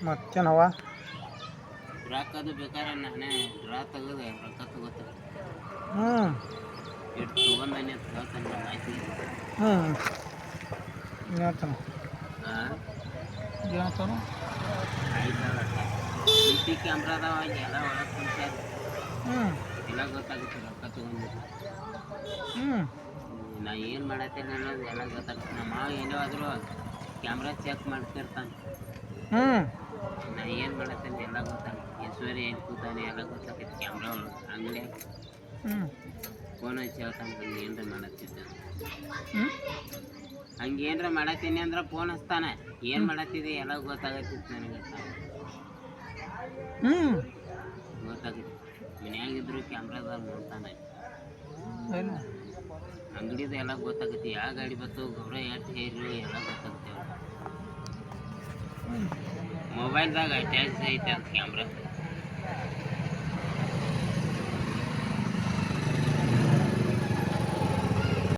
ಮತ್ತೇನವ ರೊಕ್ಕದು ಬೇಕಾದ್ರೆ ನಾನೇ ಡ್ರಾ ತೆಗೆದು ರೊಕ್ಕ ತಗೋತಾರೆ ಹ್ಞೂ ಎಷ್ಟು ತೊಗೊಂಡನೆ ಅಂತ ಹೇಳ್ತಾನೆ ನಮ್ಮ ಆಯ್ತು ಹ್ಞೂ ಹೇಳ್ತಾನ ಹಾಂ ಹೇಳ್ತಾನ ಆಯ್ತಲ್ಲ ಸಿ ಸಿ ಕ್ಯಾಮ್ರಾ ಅದಾವ ಎಲ್ಲ ಒಳಗೆ ಕುಂತಾರ ಹ್ಞೂ ಎಲ್ಲ ಗೊತ್ತಾಗುತ್ತೆ ರೊಕ್ಕ ತೊಗೊಂಡಿದ್ದು ಹ್ಞೂ ನಾ ಏನು ಮಾಡತ್ತೇನೆ ಅನ್ನೋದು ಎಲ್ಲ ಗೊತ್ತಾಗುತ್ತೆ ನಮ್ಮ ಮಾವ ಏನೋ ಆದರೂ ಕ್ಯಾಮ್ರಾ ಚೆಕ್ ಮಾಡ್ತಿರ್ತಾನೆ ಹ್ಞೂ ನಾ ಏನು ಮಾಡತ್ತೇನೆ ಎಲ್ಲ ಗೊತ್ತಾಗುತ್ತೆ ಈಶ್ವರಿ ಏನು ಕೂತಾನೆ ಎಲ್ಲ ಗೊತ್ತಾಗೈತೆ ಕ್ಯಾಮ್ರಾ ಒಳಗೆ ಅಂಗಡಿ ಹ್ಞೂ ಫೋನ್ ಹಚ್ಚಿ ಹೇಳ್ತಾನೆ ಹಂಗೆ ಏನರ ಮಾಡತ್ತಿದ್ದೆ ಹ್ಞೂ ಹಂಗೆ ಏನರ ಮಾಡತ್ತೀನಿ ಅಂದ್ರೆ ಫೋನ್ ಹಚ್ತಾನೆ ಏನು ಮಾಡತ್ತಿದೆ ಎಲ್ಲ ಗೊತ್ತಾಗತ್ತಿತ್ತು ನನಗೆ ಹ್ಞೂ ಗೊತ್ತಾಗುತ್ತೆ ಮನ್ಯಾಗಿದ್ರು ಕ್ಯಾಮ್ರಾದಾಗ ನೋಡ್ತಾನೆ ಏನು ಅಂಗಡಿದು ಎಲ್ಲ ಗೊತ್ತಾಗುತ್ತೆ ಯಾವ ಗಾಡಿ ಬತ್ತು ಗೊಬ್ಬರ ಎಷ್ಟು ಹೇರು ಎಲ್ಲ ಗೊತ್ತಾಗುತ್ತೆ ಮೊಬೈಲ್ದಾಗ ಅಟ್ಯಾಚ್ ಐತೆ ಅಂತ ಕ್ಯಾಮ್ರಾ